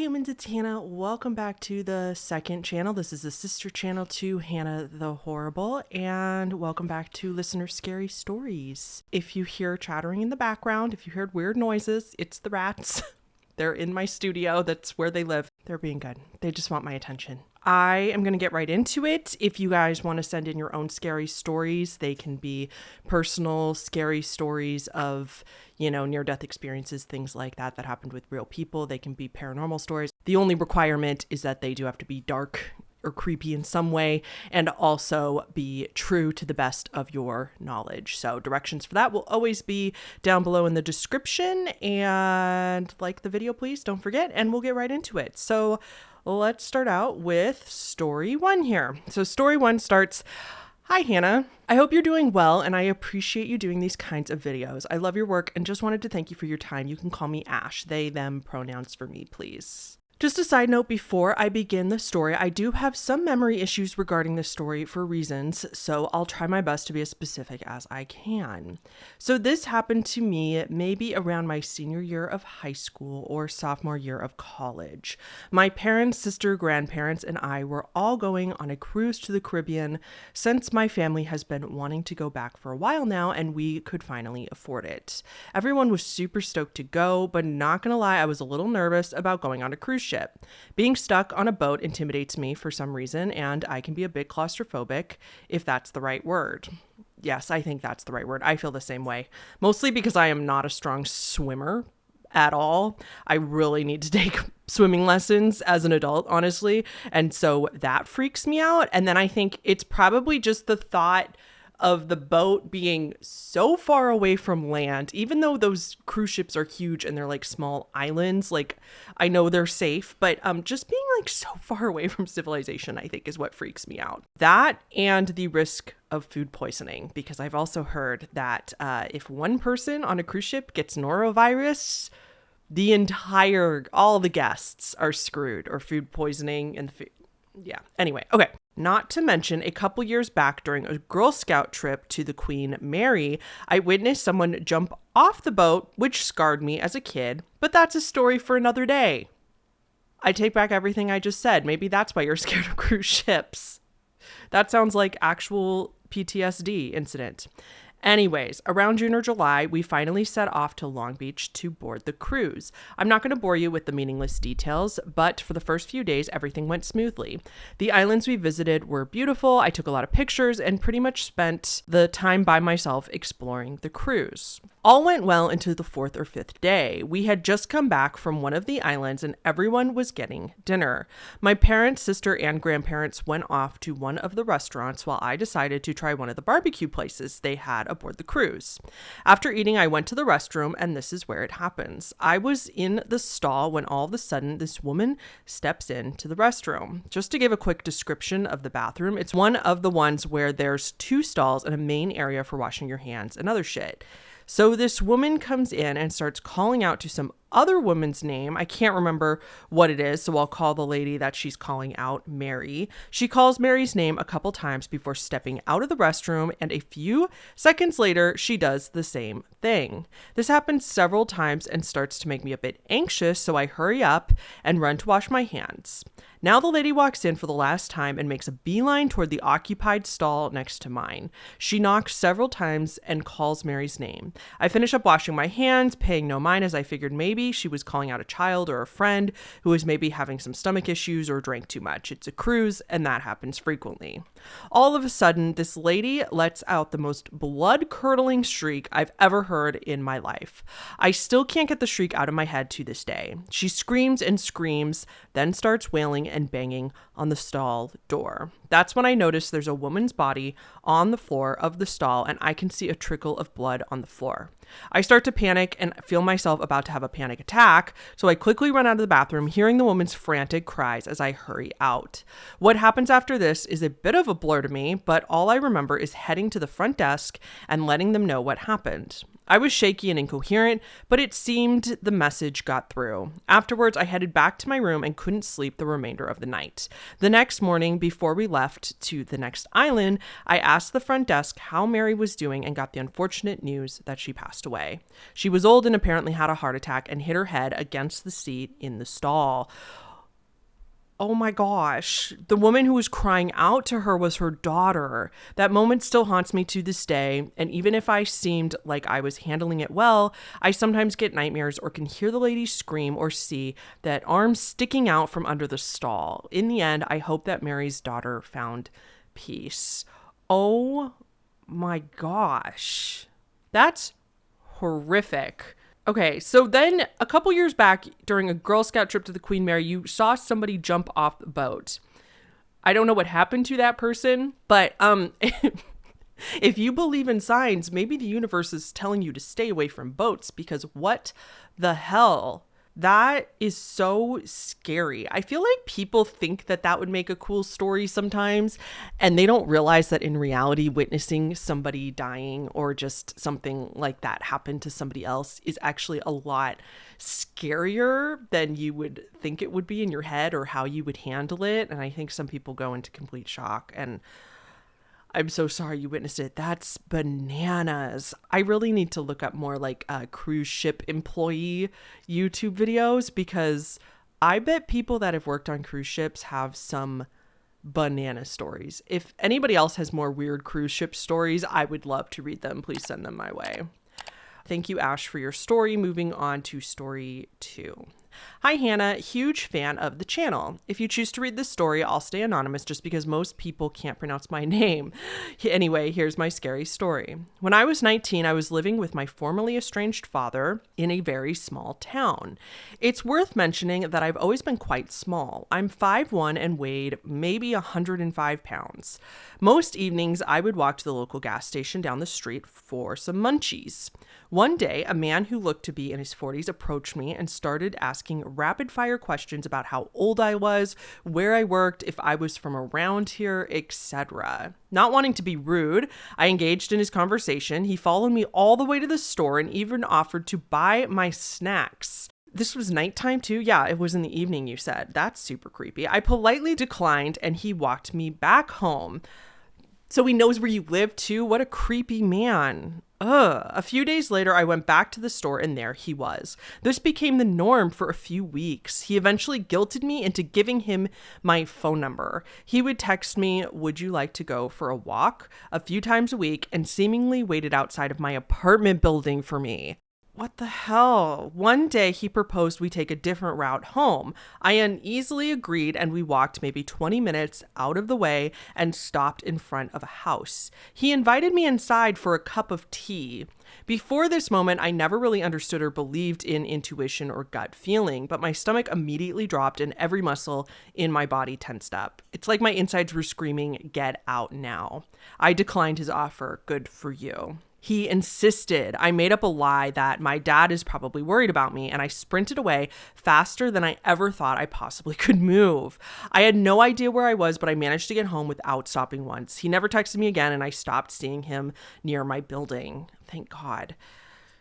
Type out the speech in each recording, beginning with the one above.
humans, it's Hannah. Welcome back to the second channel. This is the sister channel to Hannah the Horrible, and welcome back to Listener Scary Stories. If you hear chattering in the background, if you heard weird noises, it's the rats. They're in my studio. That's where they live. They're being good. They just want my attention. I am going to get right into it. If you guys want to send in your own scary stories, they can be personal, scary stories of, near-death experiences, things like that happened with real people. They can be paranormal stories. The only requirement is that they do have to be dark or creepy in some way and also be true to the best of your knowledge. So directions for that will always be down below in the description. And like the video, please don't forget, and we'll get right into it. So let's start out with story one here. So story one starts, "Hi, Hannah. I hope you're doing well, and I appreciate you doing these kinds of videos. I love your work and just wanted to thank you for your time. You can call me Ash. They, them pronouns for me, please. Just a side note before I begin the story, I do have some memory issues regarding this story for reasons, so I'll try my best to be as specific as I can. So this happened to me maybe around my senior year of high school or sophomore year of college. My parents, sister, grandparents, and I were all going on a cruise to the Caribbean since my family has been wanting to go back for a while now and we could finally afford it. Everyone was super stoked to go, but not gonna lie, I was a little nervous about going on a cruise ship. Being stuck on a boat intimidates me for some reason, and I can be a bit claustrophobic, if that's the right word. Yes, I think that's the right word. I feel the same way, mostly because I am not a strong swimmer at all. I really need to take swimming lessons as an adult, honestly, and so that freaks me out. And then I think it's probably just the thought of the boat being so far away from land, even though those cruise ships are huge and they're like small islands. Like, I know they're safe, but just being like so far away from civilization, I think is what freaks me out. That and the risk of food poisoning, because I've also heard that if one person on a cruise ship gets norovirus, all the guests are screwed, or food poisoning and yeah. Anyway, okay. Not to mention, a couple years back during a Girl Scout trip to the Queen Mary, I witnessed someone jump off the boat, which scarred me as a kid, but that's a story for another day. I take back everything I just said. Maybe that's why you're scared of cruise ships. That sounds like actual PTSD incident. Anyways, around June or July, we finally set off to Long Beach to board the cruise. I'm not going to bore you with the meaningless details, but for the first few days, everything went smoothly. The islands we visited were beautiful. I took a lot of pictures and pretty much spent the time by myself exploring the cruise. All went well into the fourth or fifth day. We had just come back from one of the islands and everyone was getting dinner. My parents, sister, and grandparents went off to one of the restaurants while I decided to try one of the barbecue places they had aboard the cruise. After eating, I went to the restroom, and this is where it happens. I was in the stall when all of a sudden this woman steps into the restroom. Just to give a quick description of the bathroom, it's one of the ones where there's two stalls and a main area for washing your hands and other shit. So this woman comes in and starts calling out to some other woman's name. I can't remember what it is, so I'll call the lady that she's calling out Mary. She calls Mary's name a couple times before stepping out of the restroom, and a few seconds later, she does the same thing. This happens several times and starts to make me a bit anxious, so I hurry up and run to wash my hands. Now the lady walks in for the last time and makes a beeline toward the occupied stall next to mine. She knocks several times and calls Mary's name. I finish up washing my hands, paying no mind, as I figured maybe she was calling out a child or a friend who was maybe having some stomach issues or drank too much. It's a cruise, and that happens frequently. All of a sudden, this lady lets out the most blood-curdling shriek I've ever heard in my life. I still can't get the shriek out of my head to this day. She screams and screams, then starts wailing and banging on the stall door. That's when I notice there's a woman's body on the floor of the stall, and I can see a trickle of blood on the floor. I start to panic and feel myself about to have a panic attack, so I quickly run out of the bathroom, hearing the woman's frantic cries as I hurry out. What happens after this is a bit of a blur to me, but all I remember is heading to the front desk and letting them know what happened. I was shaky and incoherent, but it seemed the message got through. Afterwards, I headed back to my room and couldn't sleep the remainder of the night. The next morning, before we left to the next island, I asked the front desk how Mary was doing and got the unfortunate news that she passed away. She was old and apparently had a heart attack and hit her head against the seat in the stall. Oh my gosh. The woman who was crying out to her was her daughter. That moment still haunts me to this day. And even if I seemed like I was handling it well, I sometimes get nightmares or can hear the lady scream or see that arm sticking out from under the stall. In the end, I hope that Mary's daughter found peace. Oh my gosh. That's horrific. Okay, so then a couple years back during a Girl Scout trip to the Queen Mary, you saw somebody jump off the boat. I don't know what happened to that person, but if you believe in signs, maybe the universe is telling you to stay away from boats because what the hell? That is so scary. I feel like people think that that would make a cool story sometimes, and they don't realize that in reality, witnessing somebody dying or just something like that happen to somebody else is actually a lot scarier than you would think it would be in your head or how you would handle it. And I think some people go into complete shock, and I'm so sorry you witnessed it. That's bananas. I really need to look up more like cruise ship employee YouTube videos because I bet people that have worked on cruise ships have some banana stories. If anybody else has more weird cruise ship stories, I would love to read them. Please send them my way. Thank you, Ash, for your story. Moving on to story 2. Hi, Hannah. Huge fan of the channel. If you choose to read this story, I'll stay anonymous just because most people can't pronounce my name. Anyway, here's my scary story. When I was 19, I was living with my formerly estranged father in a very small town. It's worth mentioning that I've always been quite small. I'm 5'1" and weighed maybe 105 pounds. Most evenings, I would walk to the local gas station down the street for some munchies. One day, a man who looked to be in his 40s approached me and started asking rapid-fire questions about how old I was, where I worked, if I was from around here, etc. Not wanting to be rude, I engaged in his conversation. He followed me all the way to the store and even offered to buy my snacks. This was nighttime too? Yeah, it was in the evening, you said. That's super creepy. I politely declined and he walked me back home. So he knows where you live too? What a creepy man. Ugh. A few days later, I went back to the store and there he was. This became the norm for a few weeks. He eventually guilted me into giving him my phone number. He would text me, "Would you like to go for a walk?" a few times a week and seemingly waited outside of my apartment building for me. What the hell? One day he proposed we take a different route home. I uneasily agreed and we walked maybe 20 minutes out of the way and stopped in front of a house. He invited me inside for a cup of tea. Before this moment, I never really understood or believed in intuition or gut feeling, but my stomach immediately dropped and every muscle in my body tensed up. It's like my insides were screaming, "Get out now." I declined his offer. Good for you. He insisted. I made up a lie that my dad is probably worried about me, and I sprinted away faster than I ever thought I possibly could move. I had no idea where I was, but I managed to get home without stopping once. He never texted me again, and I stopped seeing him near my building. Thank God.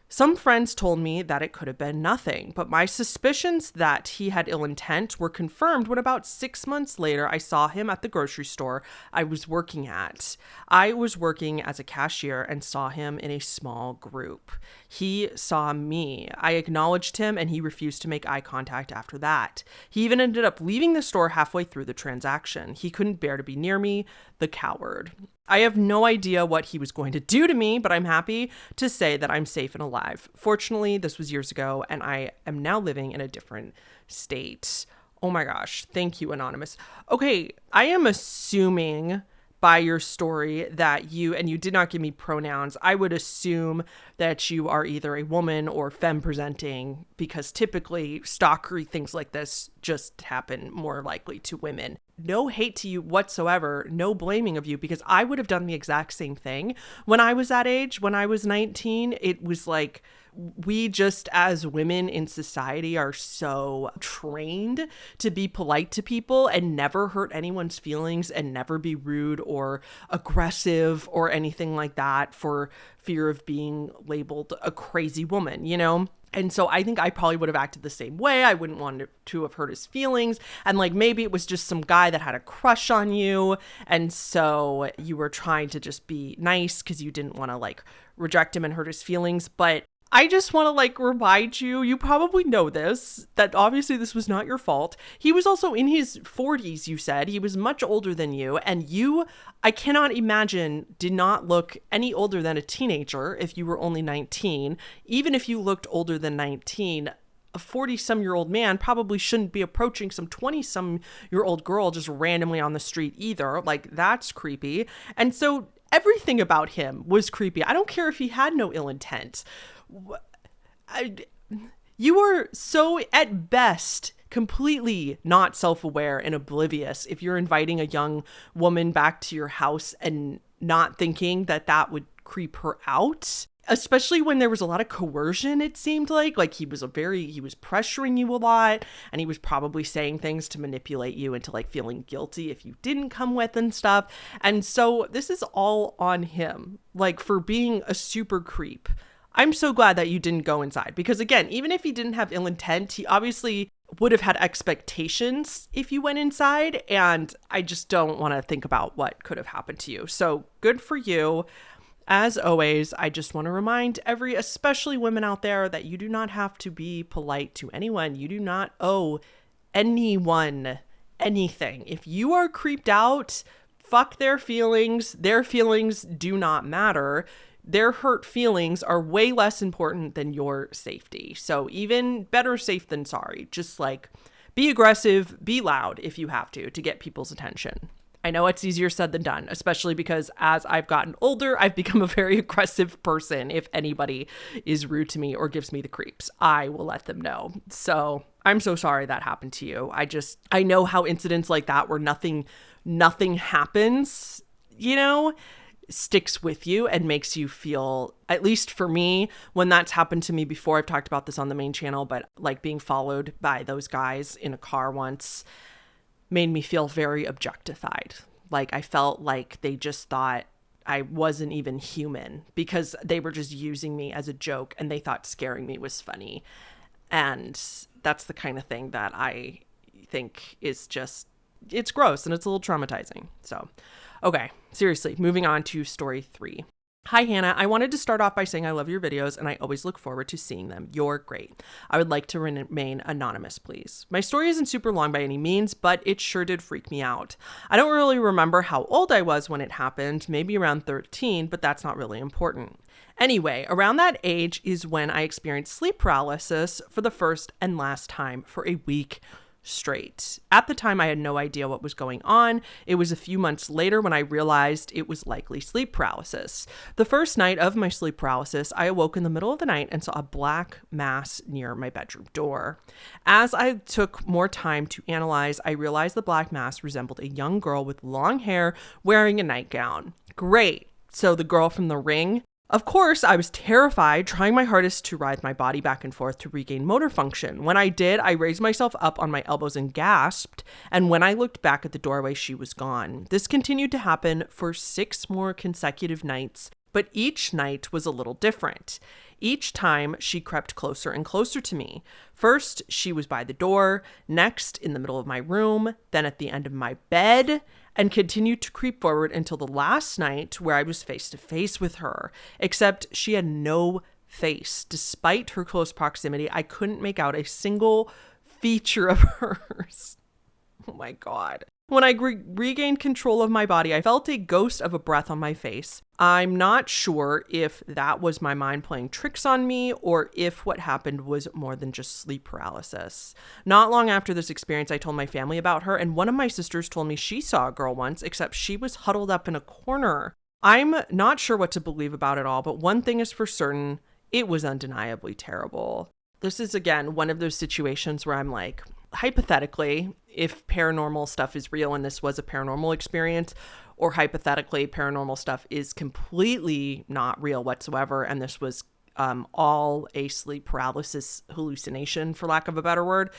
Some friends told me that it could have been nothing, but my suspicions that he had ill intent were confirmed when about 6 months later I saw him at the grocery store I was working at. I was working as a cashier and saw him in a small group. He saw me. I acknowledged him and he refused to make eye contact after that. He even ended up leaving the store halfway through the transaction. He couldn't bear to be near me, the coward. I have no idea what he was going to do to me, but I'm happy to say that I'm safe and alive. Fortunately, this was years ago, and I am now living in a different state. Oh my gosh. Thank you, Anonymous. Okay, I am assuming by your story that you did not give me pronouns. I would assume that you are either a woman or femme presenting because typically stalkery things like this just happen more likely to women. No hate to you whatsoever, no blaming of you, because I would have done the exact same thing. When I was that age, when I was 19, it was like we just as women in society are so trained to be polite to people and never hurt anyone's feelings and never be rude or aggressive or anything like that for fear of being labeled a crazy woman, you know? And so I think I probably would have acted the same way. I wouldn't want to have hurt his feelings. And like maybe it was just some guy that had a crush on you. And so you were trying to just be nice because you didn't want to like reject him and hurt his feelings. But I just want to like remind you, you probably know this, that obviously this was not your fault. He was also in his 40s, you said. He was much older than you. And you, I cannot imagine, did not look any older than a teenager if you were only 19. Even if you looked older than 19, a 40-some-year-old man probably shouldn't be approaching some 20-some-year-old girl just randomly on the street either. Like, that's creepy. And so everything about him was creepy. I don't care if he had no ill intent. You are so, at best, completely not self-aware and oblivious if you're inviting a young woman back to your house and not thinking that that would creep her out, especially when there was a lot of coercion. It seemed like he was pressuring you a lot, and he was probably saying things to manipulate you into like feeling guilty if you didn't come with and stuff. And so this is all on him, like, for being a super creep. I'm so glad that you didn't go inside, because again, even if he didn't have ill intent, he obviously would have had expectations if you went inside, and I just don't want to think about what could have happened to you. So good for you. As always, I just want to remind especially women out there, that you do not have to be polite to anyone. You do not owe anyone anything. If you are creeped out, fuck their feelings. Their feelings do not matter. Their hurt feelings are way less important than your safety. So even better safe than sorry. Just like be aggressive, be loud if you have to get people's attention. I know it's easier said than done, especially because as I've gotten older, I've become a very aggressive person. If anybody is rude to me or gives me the creeps, I will let them know. So I'm so sorry that happened to you. I know how incidents like that where nothing happens, you know, sticks with you and makes you feel, at least for me, when that's happened to me before, I've talked about this on the main channel, but like being followed by those guys in a car once made me feel very objectified. Like I felt like they just thought I wasn't even human because they were just using me as a joke and they thought scaring me was funny. And that's the kind of thing that I think is just, it's gross and it's a little traumatizing. So, okay, seriously, moving on to story 3. Hi, Hannah. I wanted to start off by saying I love your videos and I always look forward to seeing them. You're great. I would like to remain anonymous, please. My story isn't super long by any means, but it sure did freak me out. I don't really remember how old I was when it happened, maybe around 13, but that's not really important. Anyway, around that age is when I experienced sleep paralysis for the first and last time for a week straight. At the time, I had no idea what was going on. It was a few months later when I realized it was likely sleep paralysis. The first night of my sleep paralysis, I awoke in the middle of the night and saw a black mass near my bedroom door. As I took more time to analyze, I realized the black mass resembled a young girl with long hair wearing a nightgown. Great. So the girl from The Ring. Of course, I was terrified, trying my hardest to writhe my body back and forth to regain motor function. When I did, I raised myself up on my elbows and gasped, and when I looked back at the doorway, she was gone. This continued to happen for 6 more consecutive nights, but each night was a little different. Each time, she crept closer and closer to me. First, she was by the door, next in the middle of my room, then at the end of my bed, and continued to creep forward until the last night where I was face to face with her, except she had no face. Despite her close proximity, I couldn't make out a single feature of hers. Oh my God. When I regained control of my body, I felt a ghost of a breath on my face. I'm not sure if that was my mind playing tricks on me or if what happened was more than just sleep paralysis. Not long after this experience, I told my family about her, and one of my sisters told me she saw a girl once, except she was huddled up in a corner. I'm not sure what to believe about it all, but one thing is for certain, it was undeniably terrible. This is, again, one of those situations where I'm like, hypothetically, if paranormal stuff is real and this was a paranormal experience, or hypothetically paranormal stuff is completely not real whatsoever and this was all a sleep paralysis hallucination, for lack of a better word,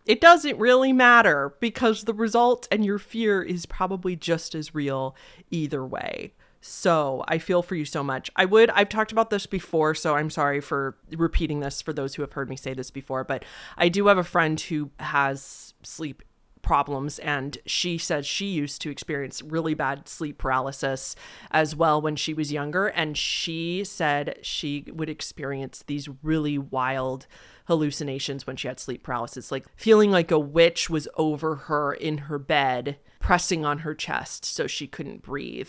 it doesn't really matter because the result and your fear is probably just as real either way. So I feel for you so much. I've talked about this before, so I'm sorry for repeating this for those who have heard me say this before, but I do have a friend who has sleep problems, and she says she used to experience really bad sleep paralysis as well when she was younger, and she said she would experience these really wild hallucinations when she had sleep paralysis, like feeling like a witch was over her in her bed, pressing on her chest so she couldn't breathe.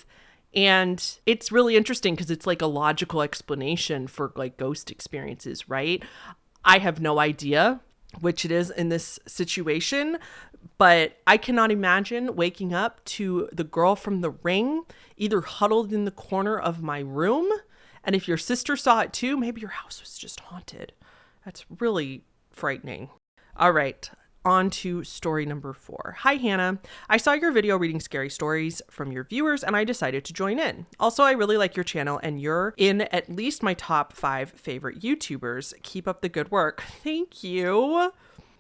And it's really interesting because it's like a logical explanation for like ghost experiences, right? I have no idea which it is in this situation, but I cannot imagine waking up to the girl from The Ring either huddled in the corner of my room. And if your sister saw it too, maybe your house was just haunted. That's really frightening. All right, on to story number 4. Hi, Hannah. I saw your video reading scary stories from your viewers and I decided to join in. Also, I really like your channel and you're in at least my top 5 favorite YouTubers. Keep up the good work. Thank you.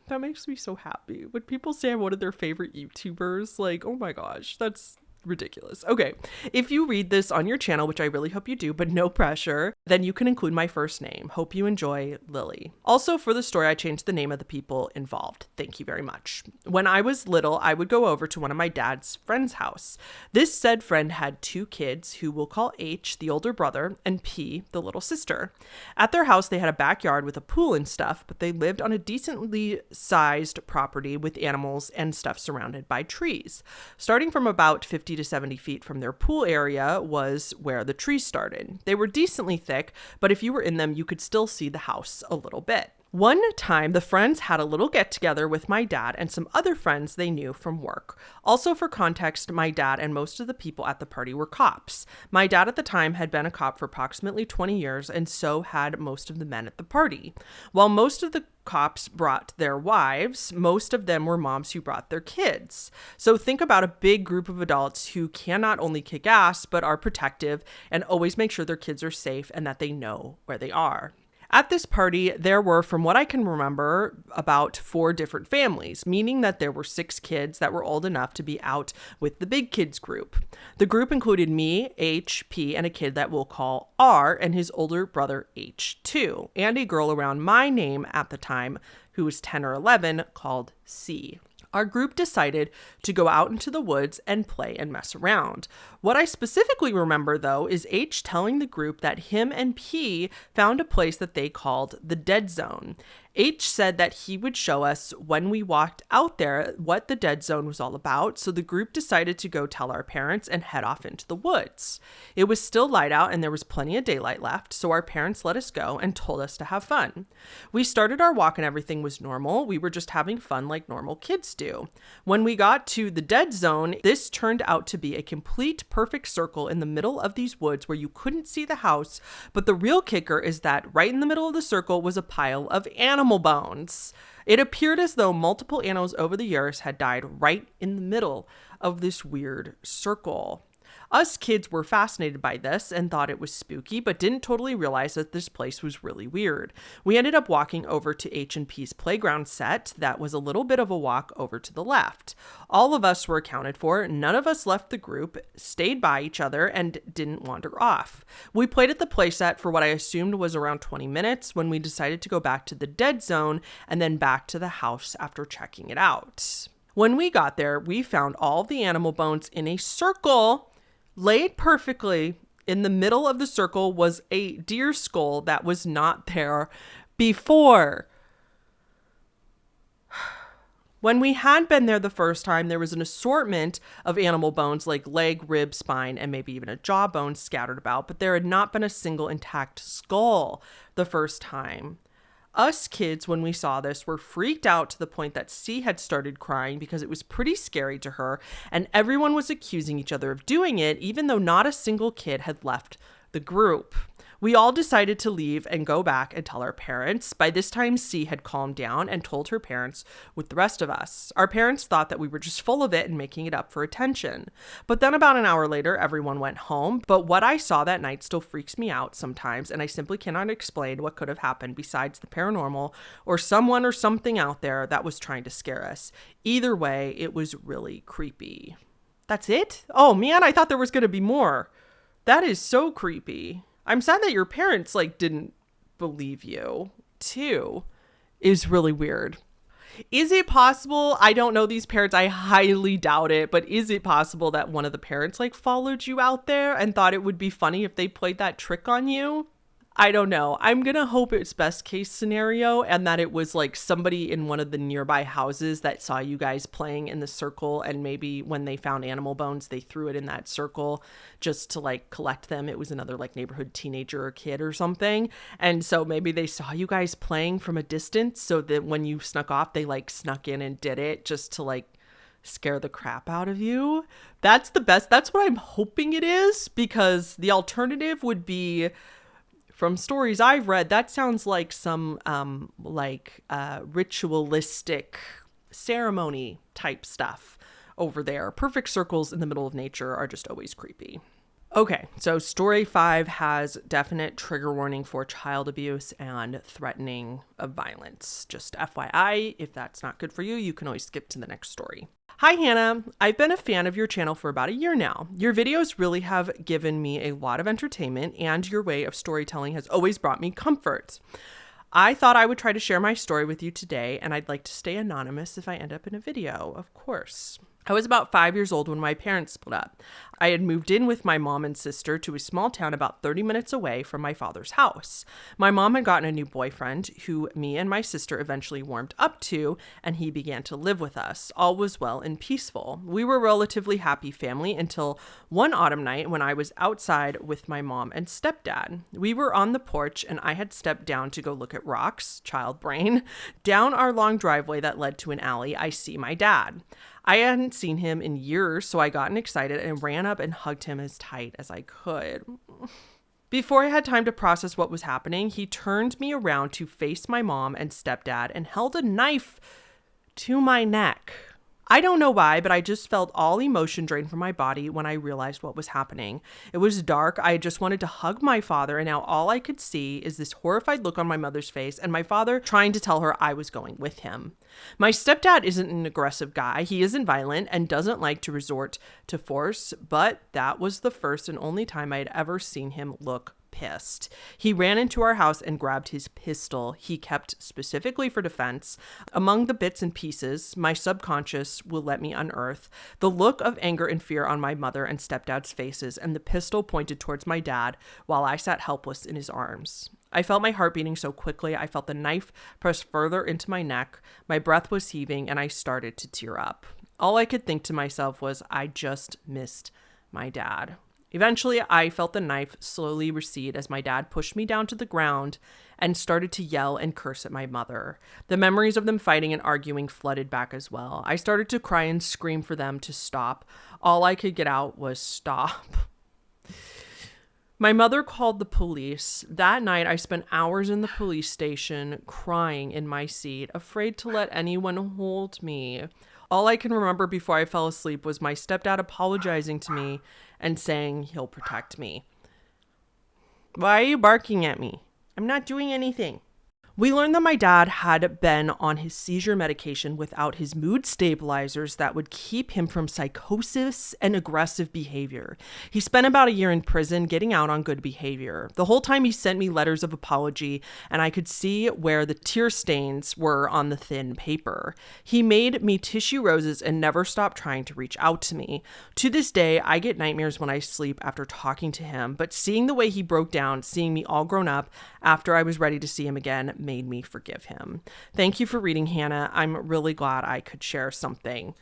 That makes me so happy. When people say I'm one of their favorite YouTubers, like, oh my gosh, that's ridiculous. Okay, if you read this on your channel, which I really hope you do, but no pressure, then you can include my first name. Hope you enjoy, Lily. Also, for the story, I changed the name of the people involved. Thank you very much. When I was little, I would go over to one of my dad's friend's house. This said friend had 2 kids who we'll call H, the older brother, and P, the little sister. At their house, they had a backyard with a pool and stuff, but they lived on a decently sized property with animals and stuff surrounded by trees. Starting from about 50 to 70 feet from their pool area was where the trees started. They were decently thick, but if you were in them, you could still see the house a little bit. One time, the friends had a little get together with my dad and some other friends they knew from work. Also, for context, my dad and most of the people at the party were cops. My dad at the time had been a cop for approximately 20 years, and so had most of the men at the party. While most of the cops brought their wives, most of them were moms who brought their kids. So think about a big group of adults who can not only kick ass, but are protective and always make sure their kids are safe and that they know where they are. At this party, there were, from what I can remember, about 4 different families, meaning that there were 6 kids that were old enough to be out with the big kids group. The group included me, H, P, and a kid that we'll call R, and his older brother H2, and a girl around my name at the time who was 10 or 11 called C. Our group decided to go out into the woods and play and mess around. What I specifically remember, though, is H telling the group that him and P found a place that they called the Dead Zone. H said that he would show us when we walked out there what the Dead Zone was all about, so the group decided to go tell our parents and head off into the woods. It was still light out and there was plenty of daylight left, so our parents let us go and told us to have fun. We started our walk and everything was normal. We were just having fun like normal kids do. When we got to the Dead Zone, this turned out to be a complete perfect circle in the middle of these woods where you couldn't see the house, but the real kicker is that right in the middle of the circle was a pile of animal bones. It appeared as though multiple animals over the years had died right in the middle of this weird circle. Us kids were fascinated by this and thought it was spooky, but didn't totally realize that this place was really weird. We ended up walking over to H&P's playground set that was a little bit of a walk over to the left. All of us were accounted for. None of us left the group, stayed by each other, and didn't wander off. We played at the playset for what I assumed was around 20 minutes when we decided to go back to the Dead Zone and then back to the house after checking it out. When we got there, we found all the animal bones in a circle laid perfectly. In the middle of the circle was a deer skull that was not there before. When we had been there the first time, there was an assortment of animal bones like leg, rib, spine, and maybe even a jawbone scattered about, but there had not been a single intact skull the first time. Us kids, when we saw this, were freaked out to the point that C had started crying because it was pretty scary to her, and everyone was accusing each other of doing it, even though not a single kid had left the group. We all decided to leave and go back and tell our parents. By this time, C had calmed down and told her parents with the rest of us. Our parents thought that we were just full of it and making it up for attention. But then about an hour later, everyone went home. But what I saw that night still freaks me out sometimes, and I simply cannot explain what could have happened besides the paranormal or someone or something out there that was trying to scare us. Either way, it was really creepy. That's it? Oh man, I thought there was going to be more. That is so creepy. I'm sad that your parents didn't believe you too. Is really weird. Is it possible? I don't know these parents. I highly doubt it. But is it possible that one of the parents followed you out there and thought it would be funny if they played that trick on you? I don't know. I'm going to hope it's best case scenario and that it was somebody in one of the nearby houses that saw you guys playing in the circle, and maybe when they found animal bones, they threw it in that circle just to collect them. It was another neighborhood teenager or kid or something. And so maybe they saw you guys playing from a distance, so that when you snuck off, they snuck in and did it just to scare the crap out of you. That's the best. That's what I'm hoping it is, because the alternative would be, from stories I've read, that sounds like some ritualistic ceremony type stuff over there. Perfect circles in the middle of nature are just always creepy. Okay, so story 5 has definite trigger warning for child abuse and threatening of violence. Just FYI, if that's not good for you, you can always skip to the next story. Hi, Hannah. I've been a fan of your channel for about a year now. Your videos really have given me a lot of entertainment, and your way of storytelling has always brought me comfort. I thought I would try to share my story with you today, and I'd like to stay anonymous if I end up in a video, of course. I was about 5 years old when my parents split up. I had moved in with my mom and sister to a small town about 30 minutes away from my father's house. My mom had gotten a new boyfriend who me and my sister eventually warmed up to, and he began to live with us. All was well and peaceful. We were a relatively happy family until one autumn night when I was outside with my mom and stepdad. We were on the porch, and I had stepped down to go look at rocks, child brain. Down our long driveway that led to an alley, I see my dad. I hadn't seen him in years, so I got excited and ran up and hugged him as tight as I could. Before I had time to process what was happening, he turned me around to face my mom and stepdad and held a knife to my neck. I don't know why, but I just felt all emotion drain from my body when I realized what was happening. It was dark. I just wanted to hug my father, and now all I could see is this horrified look on my mother's face and my father trying to tell her I was going with him. My stepdad isn't an aggressive guy. He isn't violent and doesn't like to resort to force, but that was the first and only time I had ever seen him look pissed. He ran into our house and grabbed his pistol he kept specifically for defense. Among the bits and pieces my subconscious will let me unearth, the look of anger and fear on my mother and stepdad's faces, and the pistol pointed towards my dad while I sat helpless in his arms. I felt my heart beating so quickly. I felt the knife press further into my neck. My breath was heaving, and I started to tear up. All I could think to myself was, I just missed my dad. Eventually, I felt the knife slowly recede as my dad pushed me down to the ground and started to yell and curse at my mother. The memories of them fighting and arguing flooded back as well. I started to cry and scream for them to stop. All I could get out was stop. My mother called the police. That night, I spent hours in the police station crying in my seat, afraid to let anyone hold me. All I can remember before I fell asleep was my stepdad apologizing to me and saying he'll protect me. Why are you barking at me? I'm not doing anything. We learned that my dad had been on his seizure medication without his mood stabilizers that would keep him from psychosis and aggressive behavior. He spent about a year in prison getting out on good behavior. The whole time he sent me letters of apology, and I could see where the tear stains were on the thin paper. He made me tissue roses and never stopped trying to reach out to me. To this day, I get nightmares when I sleep after talking to him, but seeing the way he broke down, seeing me all grown up after I was ready to see him again, made me forgive him. Thank you for reading, Hannah. I'm really glad I could share something.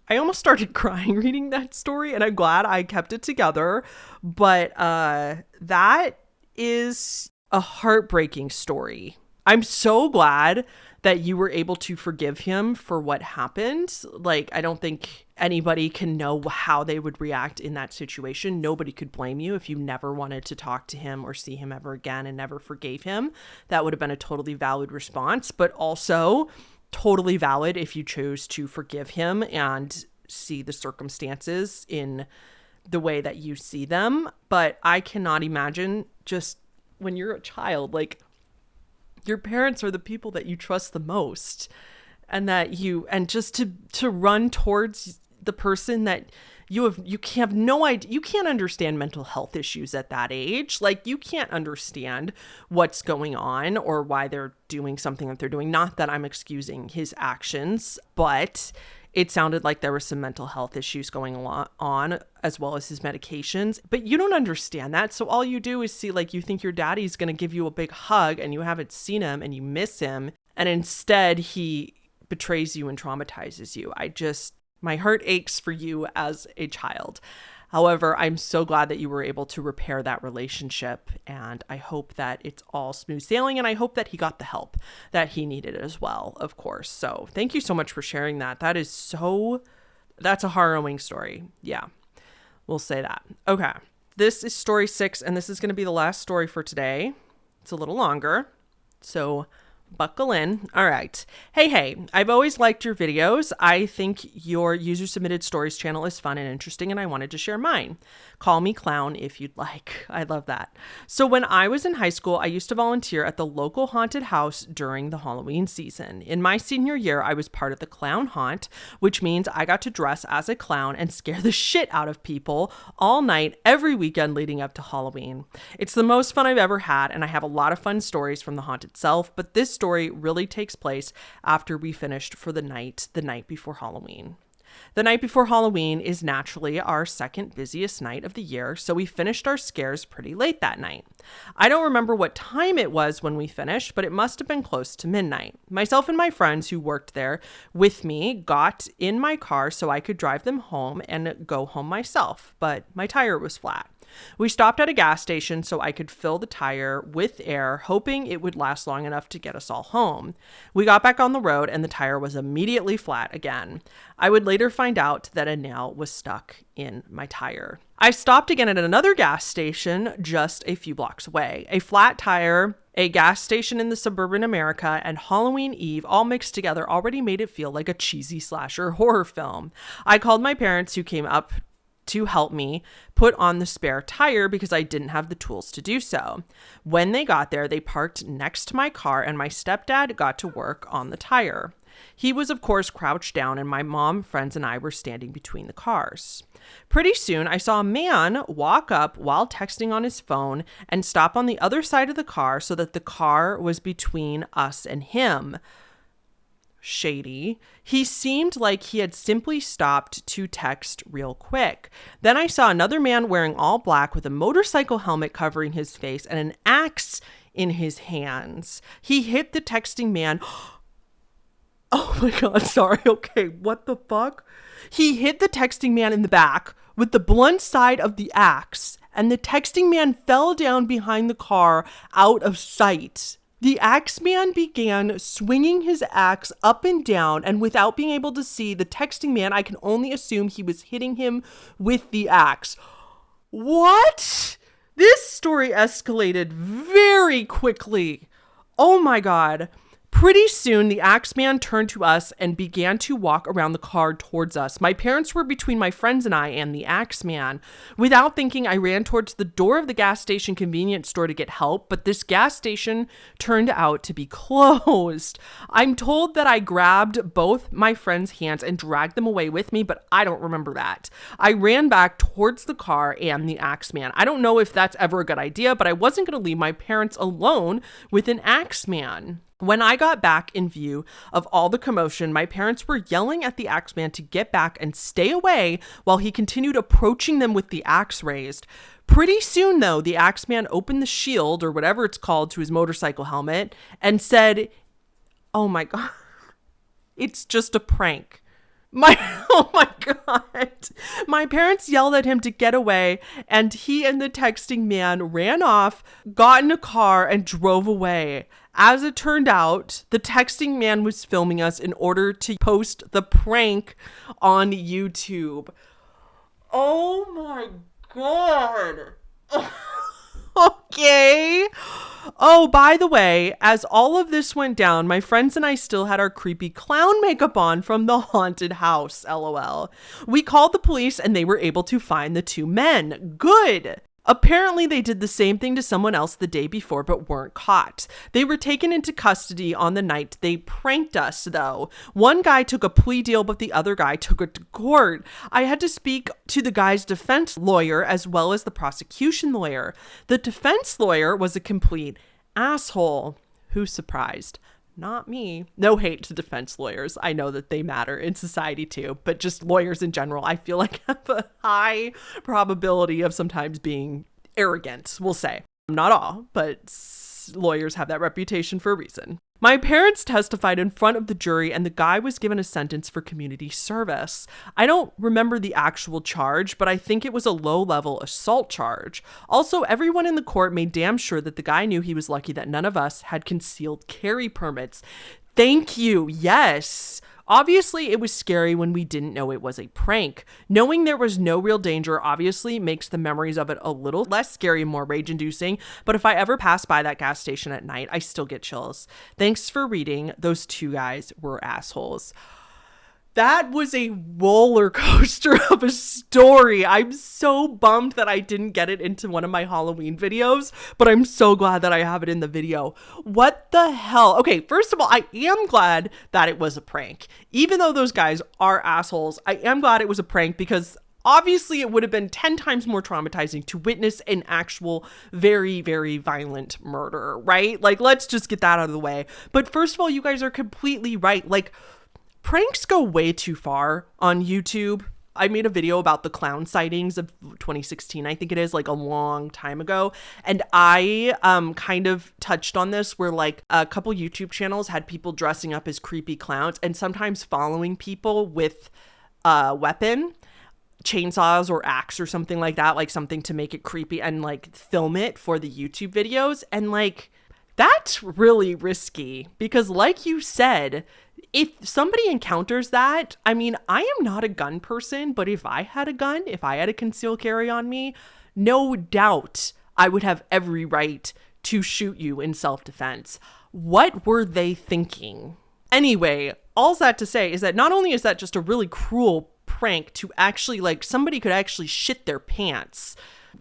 I almost started crying reading that story, and I'm glad I kept it together. But that is a heartbreaking story. I'm so glad that you were able to forgive him for what happened. Like, I don't think anybody can know how they would react in that situation. Nobody could blame you if you never wanted to talk to him or see him ever again and never forgave him. That would have been a totally valid response, but also totally valid if you chose to forgive him and see the circumstances in the way that you see them. But I cannot imagine, just when you're a child, like, your parents are the people that you trust the most, and just to run towards the person that you have no idea. You can't understand mental health issues at that age. Like, you can't understand what's going on or why they're doing something that they're doing. Not that I'm excusing his actions, but it sounded like there were some mental health issues going on, as well as his medications. But you don't understand that. So all you do is see, like, you think your daddy's going to give you a big hug and you haven't seen him and you miss him. And instead he betrays you and traumatizes you. My heart aches for you as a child. However, I'm so glad that you were able to repair that relationship, and I hope that it's all smooth sailing, and I hope that he got the help that he needed as well, of course. So thank you so much for sharing that. That's a harrowing story. Yeah, we'll say that. Okay, this is story 6, and this is going to be the last story for today. It's a little longer, so buckle in. All right. Hey, I've always liked your videos. I think your user submitted stories channel is fun and interesting, and I wanted to share mine. Call me clown if you'd like. I love that. So when I was in high school, I used to volunteer at the local haunted house during the Halloween season. In my senior year, I was part of the clown haunt, which means I got to dress as a clown and scare the shit out of people all night, every weekend leading up to Halloween. It's the most fun I've ever had, and I have a lot of fun stories from the haunt itself, but this story really takes place after we finished for the night before Halloween. The night before Halloween is naturally our second busiest night of the year, so we finished our scares pretty late that night. I don't remember what time it was when we finished, but it must have been close to midnight. Myself and my friends who worked there with me got in my car so I could drive them home and go home myself, but my tire was flat. We stopped at a gas station so I could fill the tire with air, hoping it would last long enough to get us all home. We got back on the road and the tire was immediately flat again. I would later find out that a nail was stuck in my tire. I stopped again at another gas station just a few blocks away. A flat tire, a gas station in the suburban America, and Halloween Eve all mixed together already made it feel like a cheesy slasher horror film. I called my parents, who came up to help me put on the spare tire because I didn't have the tools to do so. When they got there, they parked next to my car and my stepdad got to work on the tire. He was, of course, crouched down, and my mom, friends, and I were standing between the cars. Pretty soon, I saw a man walk up while texting on his phone and stop on the other side of the car so that the car was between us and him. Shady. He seemed like he had simply stopped to text real quick. Then I saw another man wearing all black with a motorcycle helmet covering his face and an axe in his hands. He hit the texting man. Oh my God, sorry. Okay, what the fuck? He hit the texting man in the back with the blunt side of the axe, and the texting man fell down behind the car out of sight. The Axeman began swinging his axe up and down, and without being able to see the texting man, I can only assume he was hitting him with the axe. What? This story escalated very quickly. Oh my God. Pretty soon, the Axeman turned to us and began to walk around the car towards us. My parents were between my friends and I and the Axeman. Without thinking, I ran towards the door of the gas station convenience store to get help, but this gas station turned out to be closed. I'm told that I grabbed both my friends' hands and dragged them away with me, but I don't remember that. I ran back towards the car and the Axeman. I don't know if that's ever a good idea, but I wasn't going to leave my parents alone with an Axeman. When I got back in view of all the commotion, my parents were yelling at the Axeman to get back and stay away while he continued approaching them with the axe raised. Pretty soon, though, the Axeman opened the shield, or whatever it's called, to his motorcycle helmet and said, "Oh my God, it's just a prank." Oh my God. My parents yelled at him to get away, and he and the texting man ran off, got in a car, and drove away. As it turned out, the texting man was filming us in order to post the prank on YouTube. Oh my God. Okay. Oh, by the way, as all of this went down, my friends and I still had our creepy clown makeup on from the haunted house, LOL. We called the police and they were able to find the two men. Good. Apparently, they did the same thing to someone else the day before, but weren't caught. They were taken into custody on the night they pranked us, though. One guy took a plea deal, but the other guy took it to court. I had to speak to the guy's defense lawyer as well as the prosecution lawyer. The defense lawyer was a complete asshole. Who's surprised? Not me. No hate to defense lawyers. I know that they matter in society too, but just lawyers in general, I feel like have a high probability of sometimes being arrogant, we'll say. Not all, but lawyers have that reputation for a reason. My parents testified in front of the jury and the guy was given a sentence for community service. I don't remember the actual charge, but I think it was a low-level assault charge. Also, everyone in the court made damn sure that the guy knew he was lucky that none of us had concealed carry permits. Thank you. Yes. Obviously, it was scary when we didn't know it was a prank. Knowing there was no real danger obviously makes the memories of it a little less scary and more rage-inducing, but if I ever pass by that gas station at night, I still get chills. Thanks for reading. Those two guys were assholes. That was a roller coaster of a story. I'm so bummed that I didn't get it into one of my Halloween videos, but I'm so glad that I have it in the video. What the hell? Okay, first of all, I am glad that it was a prank. Even though those guys are assholes, I am glad it was a prank because obviously it would have been 10 times more traumatizing to witness an actual very, very violent murder, right? Like, let's just get that out of the way. But first of all, you guys are completely right. Like, pranks go way too far on YouTube. I made a video about the clown sightings of 2016, I think it is, like a long time ago. And I kind of touched on this where like a couple YouTube channels had people dressing up as creepy clowns and sometimes following people with a weapon, chainsaws or axe or something like that, like something to make it creepy and like film it for the YouTube videos. And like, that's really risky because like you said, if somebody encounters that, I mean, I am not a gun person, but if I had a gun, if I had a concealed carry on me, no doubt I would have every right to shoot you in self-defense. What were they thinking? Anyway, all that to say is that not only is that just a really cruel prank to actually like somebody could actually shit their pants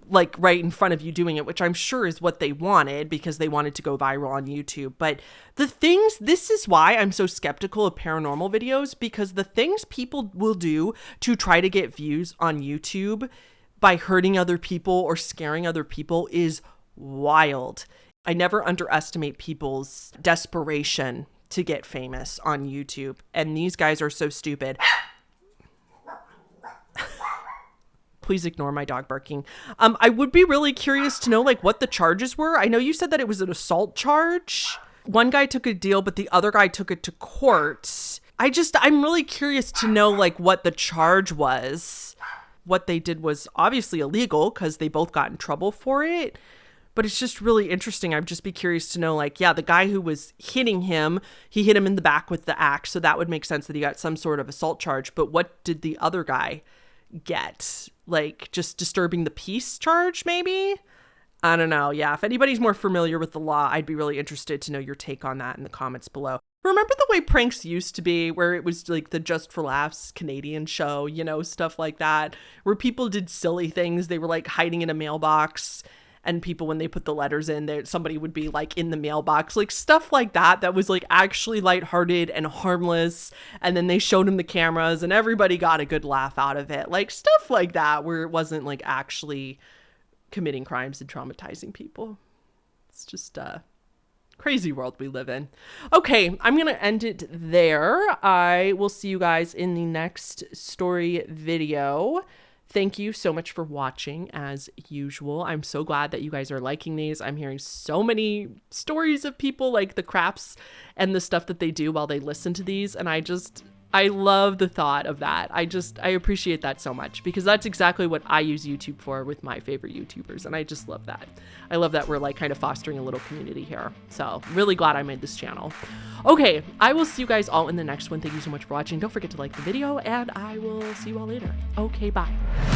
like right in front of you doing it, which I'm sure is what they wanted because they wanted to go viral on YouTube. But this is why I'm so skeptical of paranormal videos, because the things people will do to try to get views on YouTube by hurting other people or scaring other people is wild. I never underestimate people's desperation to get famous on YouTube. And these guys are so stupid. Please ignore my dog barking. I would be really curious to know like what the charges were. I know you said that it was an assault charge. One guy took a deal, but the other guy took it to court. I'm really curious to know like what the charge was. What they did was obviously illegal because they both got in trouble for it. But it's just really interesting. I'd just be curious to know, like, yeah, the guy who was hitting him, he hit him in the back with the axe. So that would make sense that he got some sort of assault charge. But what did the other guy get? Like, just disturbing the peace charge, maybe? I don't know. Yeah, if anybody's more familiar with the law, I'd be really interested to know your take on that in the comments below. Remember the way pranks used to be, where it was like the Just for Laughs Canadian show, you know, stuff like that, where people did silly things. They were like hiding in a mailbox, and people, when they put the letters in there, somebody would be like in the mailbox, like stuff like that, that was like actually lighthearted and harmless. And then they showed them the cameras and everybody got a good laugh out of it. Like stuff like that, where it wasn't like actually committing crimes and traumatizing people. It's just a crazy world we live in. Okay, I'm going to end it there. I will see you guys in the next story video. Thank you so much for watching as usual. I'm so glad that you guys are liking these. I'm hearing so many stories of people, like the craps and the stuff that they do while they listen to these. And I love the thought of that. I appreciate that so much, because that's exactly what I use YouTube for with my favorite YouTubers. And I just love that. I love that we're like kind of fostering a little community here. So really glad I made this channel. Okay, I will see you guys all in the next one. Thank you so much for watching. Don't forget to like the video, and I will see you all later. Okay, bye.